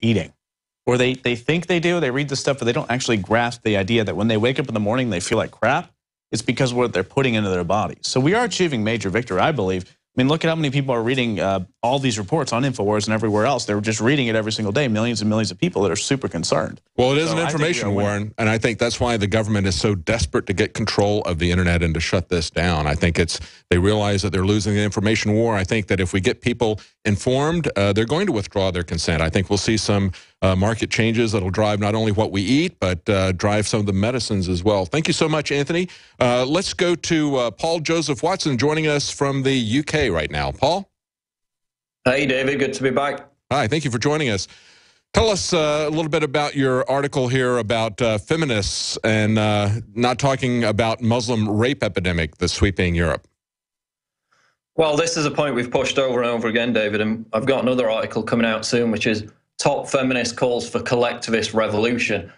eating. Or they think they do, they read the stuff, but they don't actually grasp the idea that when they wake up in the morning they feel like crap, it's because of what they're putting into their bodies. So we are achieving major victory, I believe. I mean, look at how many people are reading all these reports on InfoWars and everywhere else. They're just reading it every single day, millions and millions of people that are super concerned. Well, it is an information war, and I think that's why the government is so desperate to get control of the internet and to shut this down. I think they realize that they're losing the information war. I think that if we get people informed, they're going to withdraw their consent. I think we'll see some market changes that'll drive not only what we eat, but drive some of the medicines as well. Thank you so much, Anthony. Let's go to Paul Joseph Watson joining us from the UK right now. Paul? Hey, David. Good to be back. Hi. Thank you for joining us. Tell us a little bit about your article here about feminists and not talking about Muslim rape epidemic that's sweeping Europe. Well, this is a point we've pushed over and over again, David, and I've got another article coming out soon, which is Top Feminist Calls for Collectivist Revolution.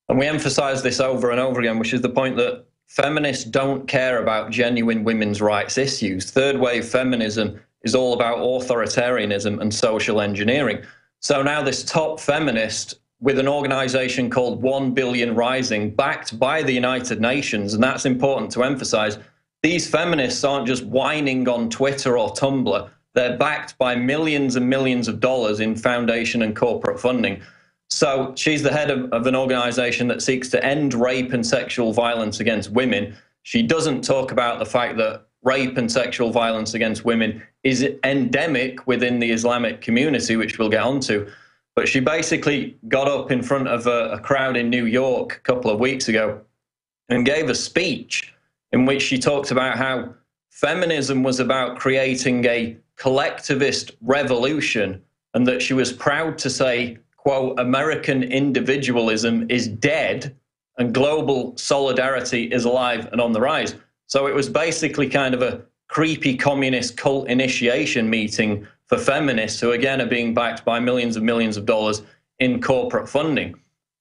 And we emphasize this over and over again, which is the point that feminists don't care about genuine women's rights issues. Third wave feminism is all about authoritarianism and social engineering. So now this top feminist with an organization called 1 Billion Rising, backed by the United Nations, and that's important to emphasize, these feminists aren't just whining on Twitter or Tumblr. They're backed by millions and millions of dollars in foundation and corporate funding. So she's the head of an organization that seeks to end rape and sexual violence against women. She doesn't talk about the fact that rape and sexual violence against women is endemic within the Islamic community, which we'll get onto. But she basically got up in front of a crowd in New York a couple of weeks ago and gave a speech in which she talked about how feminism was about creating a collectivist revolution and that she was proud to say, quote, American individualism is dead and global solidarity is alive and on the rise. So it was basically kind of a creepy communist cult initiation meeting for feminists who, again, are being backed by millions and millions of dollars in corporate funding.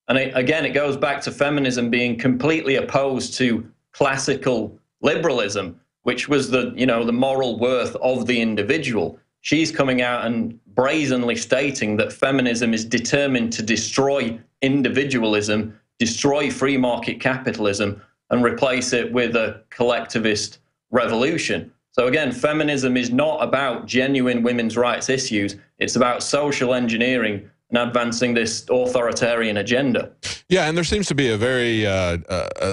And again, it goes back to feminism being completely opposed to classical liberalism, which was the moral worth of the individual. She's coming out and brazenly stating that feminism is determined to destroy individualism, destroy free market capitalism, and replace it with a collectivist revolution. So again, feminism is not about genuine women's rights issues. It's about social engineering and advancing this authoritarian agenda. Yeah, and there seems to be a very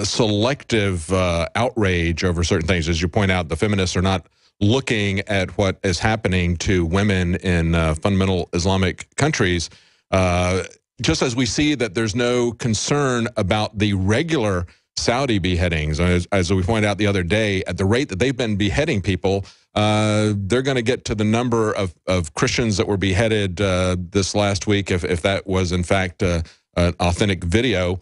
selective outrage over certain things. As you point out, the feminists are not looking at what is happening to women in fundamental Islamic countries, just as we see that there's no concern about the regular Saudi beheadings. As we pointed out the other day, at the rate that they've been beheading people, they're going to get to the number of Christians that were beheaded this last week, if that was in fact an authentic video,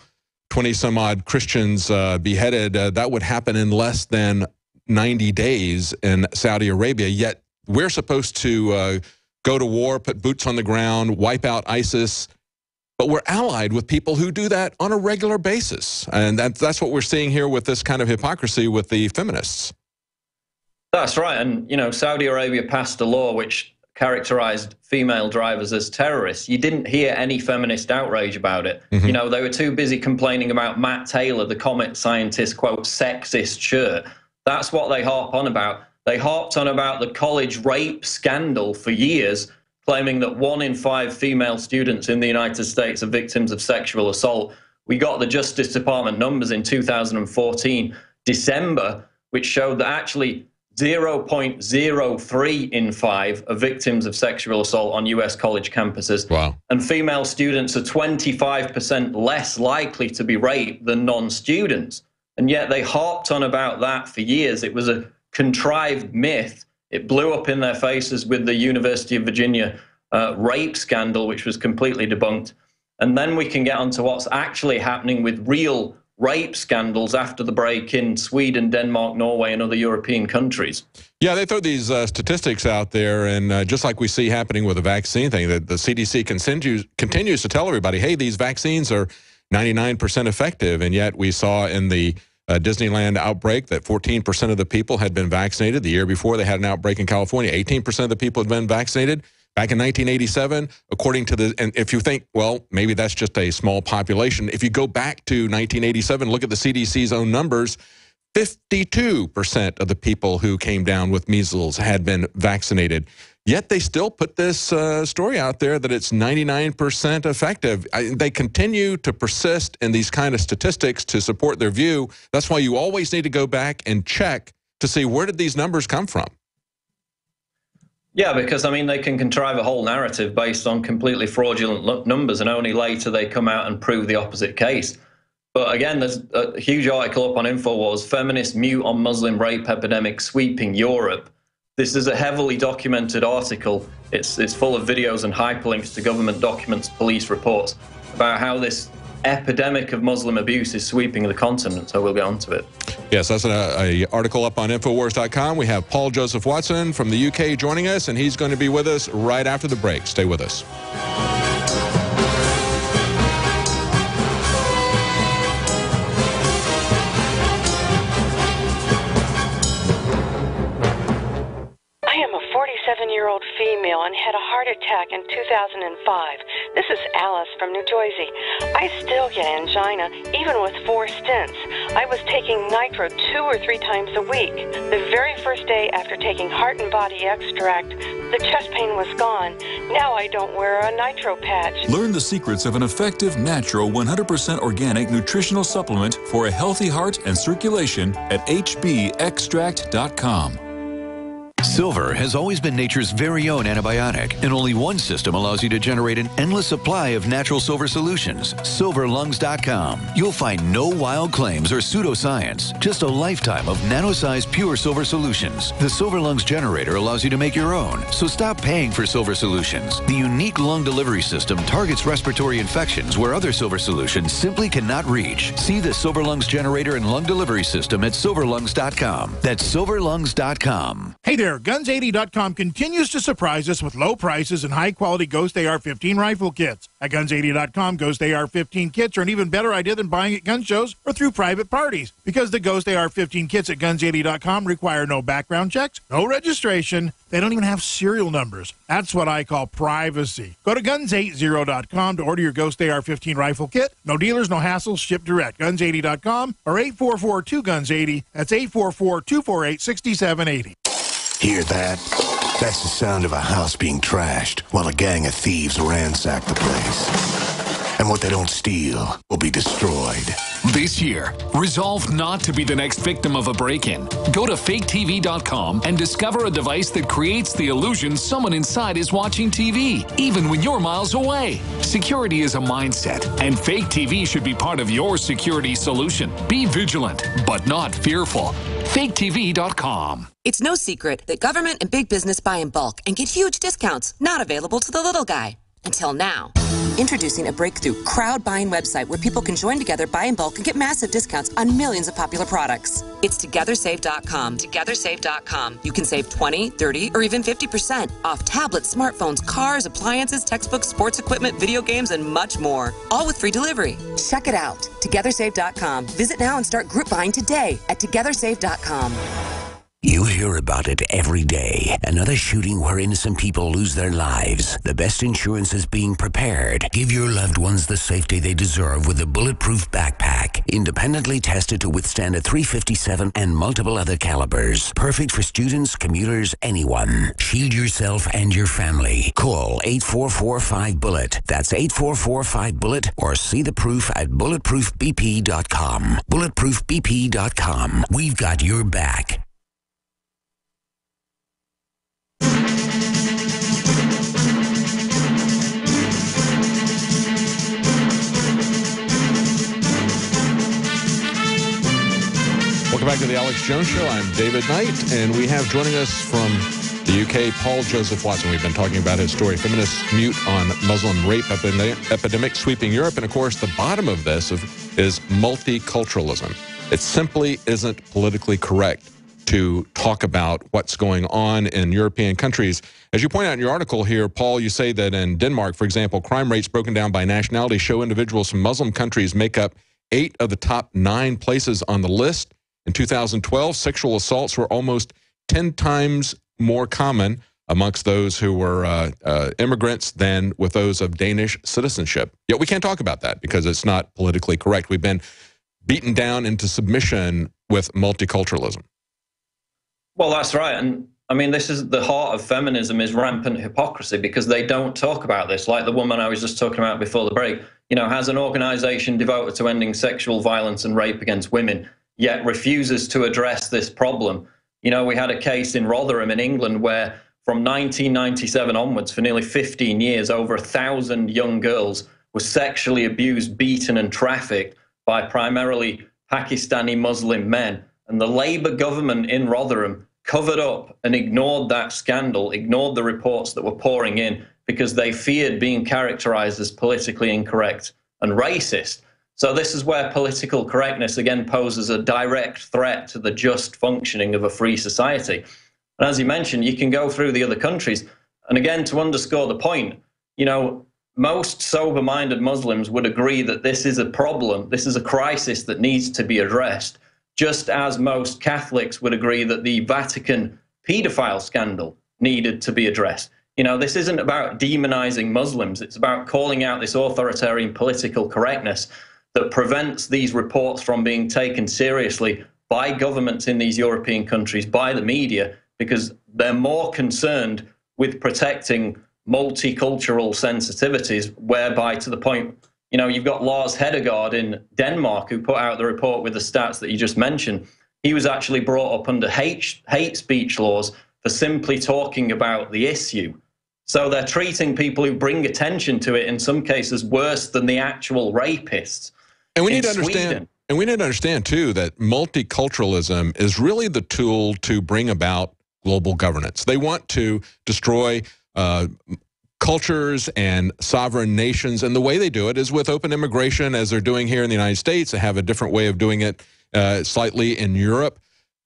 20-some-odd Christians beheaded. That would happen in less than 90 days in Saudi Arabia, yet we're supposed to go to war, put boots on the ground, wipe out ISIS, but we're allied with people who do that on a regular basis. And that's what we're seeing here with this kind of hypocrisy with the feminists. That's right. And, Saudi Arabia passed a law which characterized female drivers as terrorists. You didn't hear any feminist outrage about it. Mm-hmm. They were too busy complaining about Matt Taylor, the comet scientist, quote, sexist shirt. That's what they harp on about. They harped on about the college rape scandal for years, claiming that 1 in 5 female students in the United States are victims of sexual assault. We got the Justice Department numbers in 2014, December, which showed that actually 0.03 in 5 are victims of sexual assault on U.S. college campuses. Wow. And female students are 25% less likely to be raped than non-students. And yet they harped on about that for years. It was a contrived myth. It blew up in their faces with the University of Virginia rape scandal, which was completely debunked. And then we can get onto what's actually happening with real rape scandals after the break in Sweden, Denmark, Norway, and other European countries. Yeah, they throw these statistics out there, and just like we see happening with the vaccine thing, that the CDC continues to tell everybody, hey, these vaccines are 99% effective, and yet we saw in the Disneyland outbreak that 14% of the people had been vaccinated. The year before, they had an outbreak in California. 18% of the people had been vaccinated. Back in 1987, according to the, and if you think, well, maybe that's just a small population, if you go back to 1987, look at the CDC's own numbers, 52% of the people who came down with measles had been vaccinated. Yet they still put this story out there that it's 99% effective. They continue to persist in these kind of statistics to support their view. That's why you always need to go back and check to see where did these numbers come from. Yeah, because, I mean, they can contrive a whole narrative based on completely fraudulent numbers, and only later they come out and prove the opposite case. But again, there's a huge article up on InfoWars, Feminists Mute on Muslim Rape Epidemic Sweeping Europe. This is a heavily documented article. It's full of videos and hyperlinks to government documents, police reports, about how this epidemic of Muslim abuse is sweeping the continent, so we'll get onto it. Yes, that's an article up on Infowars.com. We have Paul Joseph Watson from the UK joining us, and he's going to be with us right after the break. Stay with us. Year-old female and had a heart attack in 2005. This is Alice from New Jersey. I still get angina, even with 4 stents. I was taking nitro 2 or 3 times a week. The very first day after taking Heart and Body Extract, the chest pain was gone. Now I don't wear a nitro patch. Learn the secrets of an effective, natural, 100% organic nutritional supplement for a healthy heart and circulation at hbextract.com. Silver has always been nature's very own antibiotic, and only one system allows you to generate an endless supply of natural silver solutions. SilverLungs.com. You'll find no wild claims or pseudoscience, just a lifetime of nano-sized pure silver solutions. The Silver Lungs generator allows you to make your own, so stop paying for silver solutions. The unique lung delivery system targets respiratory infections where other silver solutions simply cannot reach. See the Silver Lungs generator and lung delivery system at SilverLungs.com. That's SilverLungs.com. Hey there, Guns80.com continues to surprise us with low prices and high-quality Ghost AR-15 rifle kits. At Guns80.com, Ghost AR-15 kits are an even better idea than buying at gun shows or through private parties, because the Ghost AR-15 kits at Guns80.com require no background checks, no registration. They don't even have serial numbers. That's what I call privacy. Go to Guns80.com to order your Ghost AR-15 rifle kit. No dealers, no hassles, ship direct. Guns80.com or 844-2GUNS80. That's 844-248-6780. Hear that? That's the sound of a house being trashed while a gang of thieves ransack the place. And what they don't steal will be destroyed. This year, resolve not to be the next victim of a break-in. Go to faketv.com and discover a device that creates the illusion someone inside is watching TV, even when you're miles away. Security is a mindset, and Fake TV should be part of your security solution. Be vigilant, but not fearful. faketv.com. It's no secret that government and big business buy in bulk and get huge discounts not available to the little guy. Until now. Introducing a breakthrough crowd buying website where people can join together, buy in bulk, and get massive discounts on millions of popular products. It's TogetherSave.com. TogetherSave.com. You can save 20, 30, or even 50% off tablets, smartphones, cars, appliances, textbooks, sports equipment, video games, and much more. All with free delivery. Check it out. TogetherSave.com. Visit now and start group buying today at TogetherSave.com. You hear about it every day. Another shooting where innocent people lose their lives. The best insurance is being prepared. Give your loved ones the safety they deserve with a bulletproof backpack. Independently tested to withstand a .357 and multiple other calibers. Perfect for students, commuters, anyone. Shield yourself and your family. Call 844-5-BULLET. That's 844-5-BULLET, or see the proof at bulletproofbp.com. Bulletproofbp.com. We've got your back. Welcome back to the Alex Jones Show. I'm David Knight, and we have joining us from the UK, Paul Joseph Watson. We've been talking about his story, Feminists Mute on Muslim Rape Epidemic Sweeping Europe. And, of course, the bottom of this is multiculturalism. It simply isn't politically correct to talk about what's going on in European countries. As you point out in your article here, Paul, you say that in Denmark, for example, crime rates broken down by nationality show individuals from Muslim countries make up 8 of the top 9 places on the list. In 2012, sexual assaults were almost 10 times more common amongst those who were immigrants than with those of Danish citizenship. Yet we can't talk about that because it's not politically correct. We've been beaten down into submission with multiculturalism. Well, that's right. And I mean, this is the heart of feminism, is rampant hypocrisy, because they don't talk about this. Like the woman I was just talking about before the break, you know, has an organization devoted to ending sexual violence and rape against women, yet refuses to address this problem. You know, we had a case in Rotherham in England where from 1997 onwards, for nearly 15 years, over 1,000 young girls were sexually abused, beaten and trafficked by primarily Pakistani Muslim men. And the Labour government in Rotherham covered up and ignored that scandal, ignored the reports that were pouring in, because they feared being characterized as politically incorrect and racist. So this is where political correctness again poses a direct threat to the just functioning of a free society. And as you mentioned, you can go through the other countries. And again, to underscore the point, you know, most sober-minded Muslims would agree that this is a problem, this is a crisis that needs to be addressed, just as most Catholics would agree that the Vatican pedophile scandal needed to be addressed. You know, this isn't about demonizing Muslims. It's about calling out this authoritarian political correctness that prevents these reports from being taken seriously by governments in these European countries, by the media, because they're more concerned with protecting multicultural sensitivities, whereby, to the point, you know, you've got Lars Hedegaard in Denmark, who put out the report with the stats that you just mentioned. He was actually brought up under hate speech laws for simply talking about the issue. So they're treating people who bring attention to it, in some cases, worse than the actual rapists. And we need to understand, and we need to understand, too, that multiculturalism is really the tool to bring about global governance. They want to destroy cultures and sovereign nations, and the way they do it is with open immigration, as they're doing here in the United States. They have a different way of doing it slightly in Europe.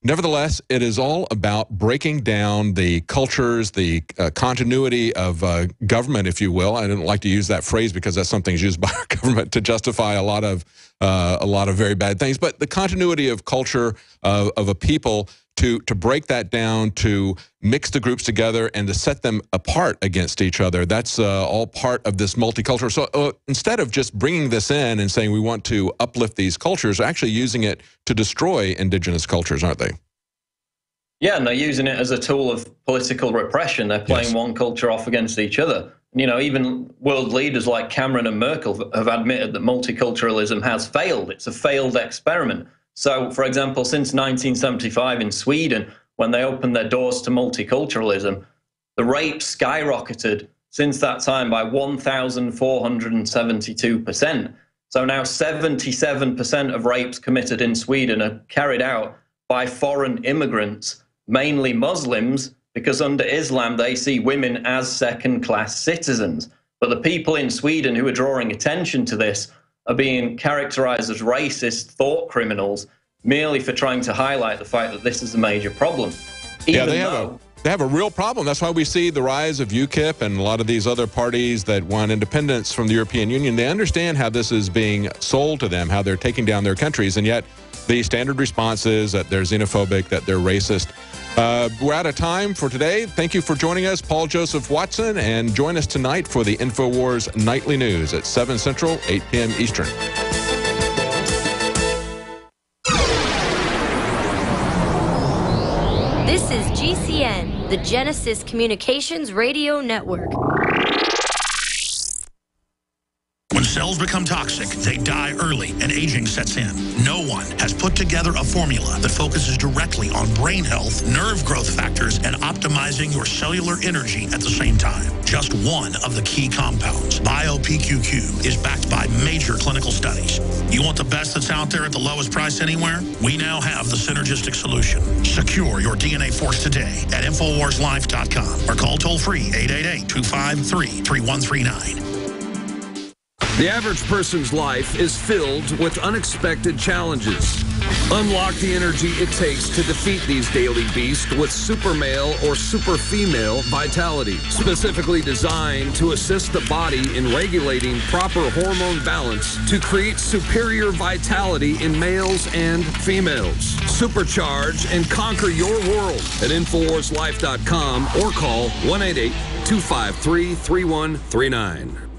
Nevertheless, it is all about breaking down the cultures, the continuity of government, if you will. I didn't like to use that phrase because that's something used by our government to justify a lot of very bad things. But the continuity of culture of a people, to break that down, to mix the groups together and to set them apart against each other. That's all part of this multicultural. So instead of just bringing this in and saying we want to uplift these cultures, they're actually using it to destroy indigenous cultures, aren't they? Yeah, and they're using it as a tool of political repression. They're playing one culture off against each other. You know, even world leaders like Cameron and Merkel have admitted that multiculturalism has failed. It's a failed experiment. So, for example, since 1975 in Sweden, when they opened their doors to multiculturalism, the rape skyrocketed since that time by 1,472%. So now 77% of rapes committed in Sweden are carried out by foreign immigrants, mainly Muslims, because under Islam they see women as second-class citizens. But the people in Sweden who are drawing attention to this are being characterized as racist thought criminals merely for trying to highlight the fact that this is a major problem. Yeah, they have a real problem. That's why we see the rise of UKIP and a lot of these other parties that want independence from the European Union. They understand how this is being sold to them, how they're taking down their countries, and yet the standard response is that they're xenophobic, that they're racist. We're out of time for today. Thank you for joining us, Paul Joseph Watson, and join us tonight for the InfoWars Nightly News at 7 Central, 8 p.m. Eastern. This is GCN, the Genesis Communications Radio Network. When cells become toxic, they die early and aging sets in. No one has put together a formula that focuses directly on brain health, nerve growth factors, and optimizing your cellular energy at the same time. Just one of the key compounds, BioPQQ, is backed by major clinical studies. You want the best that's out there at the lowest price anywhere? We now have the synergistic solution. Secure your DNA force today at InfoWarsLife.com or call toll-free 888-253-3139. The average person's life is filled with unexpected challenges. Unlock the energy it takes to defeat these daily beasts with Super Male or Super Female Vitality, specifically designed to assist the body in regulating proper hormone balance to create superior vitality in males and females. Supercharge and conquer your world at InfoWarsLife.com or call 1-888-253-3139.